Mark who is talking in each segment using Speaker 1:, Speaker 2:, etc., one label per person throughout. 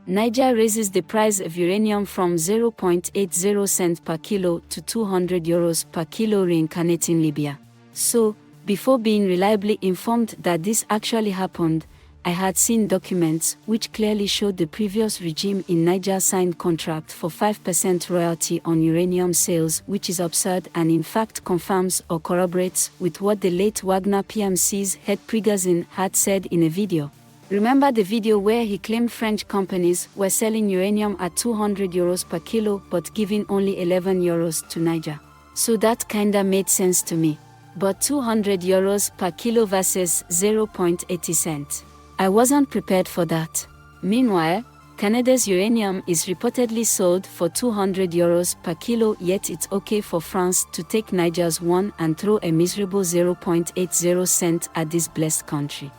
Speaker 1: Niger raises the price of uranium from 0.80 cents per kilo to €200 per kilo, reincarnating Libya. So, before being reliably informed that this actually happened, I had seen documents which clearly showed the previous regime in Niger signed contract for 5% royalty on uranium sales, which is absurd and in fact confirms or corroborates with what the late Wagner PMC's head Prigazhin had said in a video. Remember the video where he claimed French companies were selling uranium at €200 per kilo but giving only €11 to Niger? So that kinda made sense to me. But €200 per kilo versus 0.80 cents. I wasn't prepared for that. Meanwhile, Canada's uranium is reportedly sold for €200 per kilo, yet it's okay for France to take Niger's one and throw a miserable 0.80 cents at this blessed country.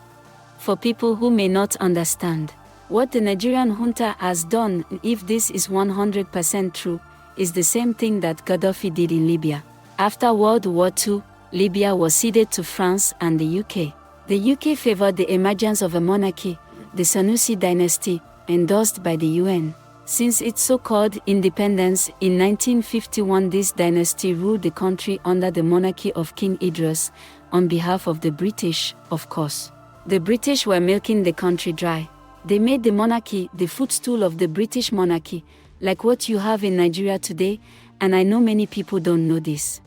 Speaker 1: For people who may not understand, what the Nigerian Junta has done, if this is 100% true, is the same thing that Gaddafi did in Libya. After World War II, Libya was ceded to France and the UK. The UK favored the emergence of a monarchy, the Sanusi dynasty, endorsed by the UN. Since its so-called independence in 1951, this dynasty ruled the country under the monarchy of King Idris, on behalf of the British, of course. The British were milking the country dry. They made the monarchy the footstool of the British monarchy, like what you have in Nigeria today, and I know many people don't know this.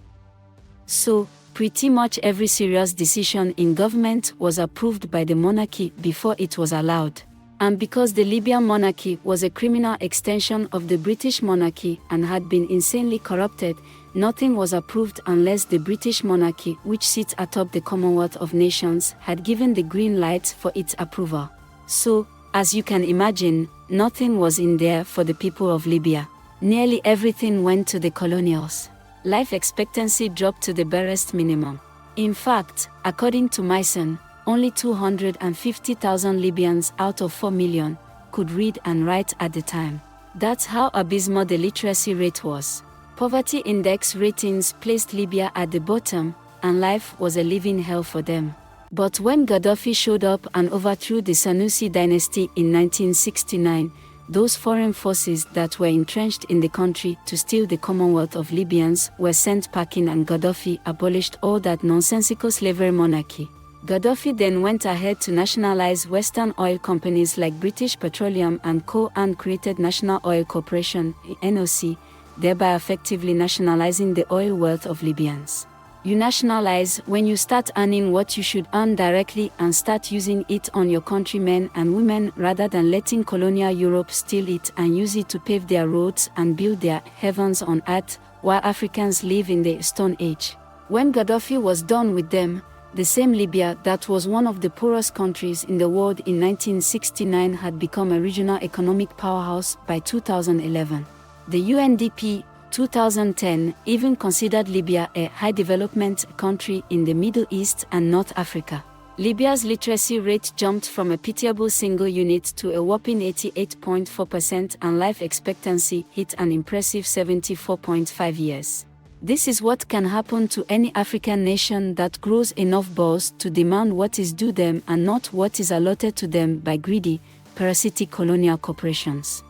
Speaker 1: So, pretty much every serious decision in government was approved by the monarchy before it was allowed. And because the Libyan monarchy was a criminal extension of the British monarchy and had been insanely corrupted, nothing was approved unless the British monarchy, which sits atop the Commonwealth of Nations, had given the green light for its approval. So, as you can imagine, nothing was in there for the people of Libya. Nearly everything went to the colonials. Life expectancy dropped to the barest minimum. In fact, according to Mason, only 250,000 Libyans out of 4 million could read and write at the time. That's how abysmal the literacy rate was. Poverty index ratings placed Libya at the bottom, and life was a living hell for them. But when Gaddafi showed up and overthrew the Sanusi dynasty in 1969, those foreign forces that were entrenched in the country to steal the Commonwealth of Libyans were sent packing, and Gaddafi abolished all that nonsensical slavery monarchy. Gaddafi then went ahead to nationalize Western oil companies like British Petroleum and Co. and created National Oil Corporation, NOC, thereby effectively nationalizing the oil wealth of Libyans. You nationalize when you start earning what you should earn directly and start using it on your countrymen and women rather than letting colonial Europe steal it and use it to pave their roads and build their heavens on earth while Africans live in the Stone Age. When Gaddafi was done with them, the same Libya that was one of the poorest countries in the world in 1969 had become a regional economic powerhouse by 2011. The UNDP 2010 even considered Libya a high development country in the Middle East and North Africa. Libya's literacy rate jumped from a pitiable single unit to a whopping 88.4%, and life expectancy hit an impressive 74.5 years. This is what can happen to any African nation that grows enough balls to demand what is due them and not what is allotted to them by greedy, parasitic colonial corporations.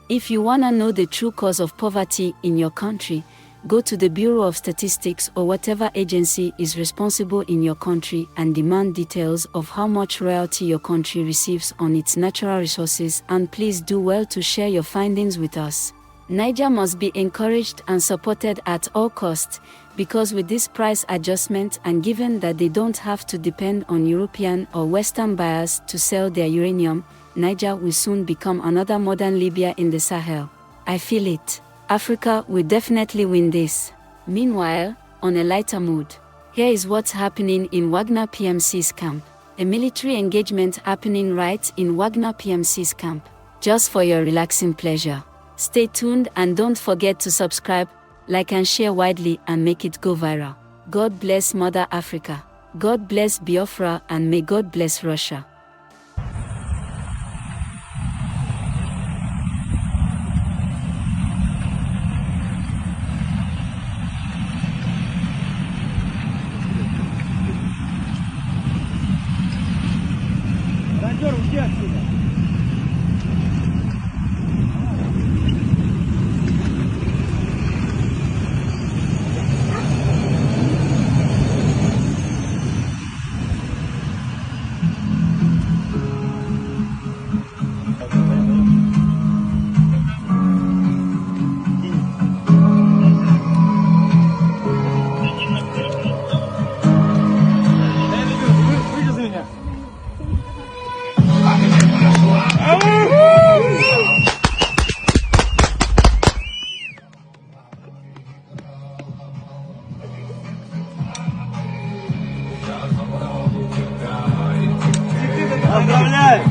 Speaker 1: If you wanna know the true cause of poverty in your country, go to the Bureau of Statistics or whatever agency is responsible in your country and demand details of how much royalty your country receives on its natural resources, and please do well to share your findings with us. Niger must be encouraged and supported at all costs, because with this price adjustment and given that they don't have to depend on European or Western buyers to sell their uranium, Niger will soon become another modern Libya in the Sahel. I feel it. Africa will definitely win this. Meanwhile, on a lighter mood, here is what's happening in Wagner PMC's camp. A military engagement happening right in Wagner PMC's camp. Just for your relaxing pleasure. Stay tuned and don't forget to subscribe, like and share widely and make it go viral. God bless Mother Africa. God bless Biafra, and may God bless Russia.
Speaker 2: Уйди отсюда. Поздравляю!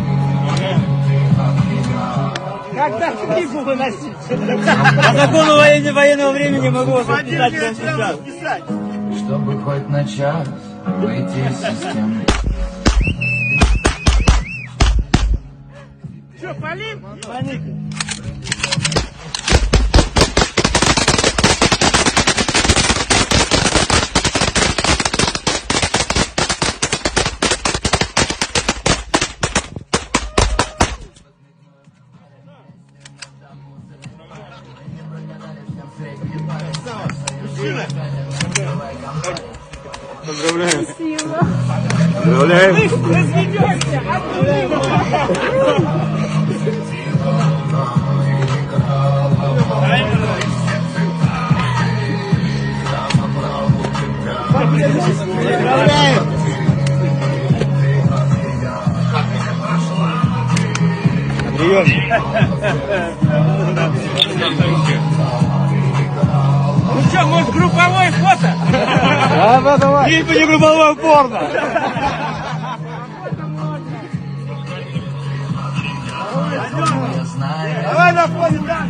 Speaker 2: Когда книгу выносить? По закону военного времени могу вас отписать прямо сейчас.
Speaker 3: Чтобы хоть на час выйти из системы.
Speaker 2: Что, полим? Полим.
Speaker 4: Поздравляем.
Speaker 5: Спасибо.
Speaker 4: Поздравляем.
Speaker 2: Разведешься! Поздравляем!
Speaker 4: Прием.
Speaker 2: Ну что, может, групповое фото?
Speaker 4: Да, давай.
Speaker 2: Лишь бы не групповое порно.
Speaker 3: Я знаю,
Speaker 2: Давай на фоне, да.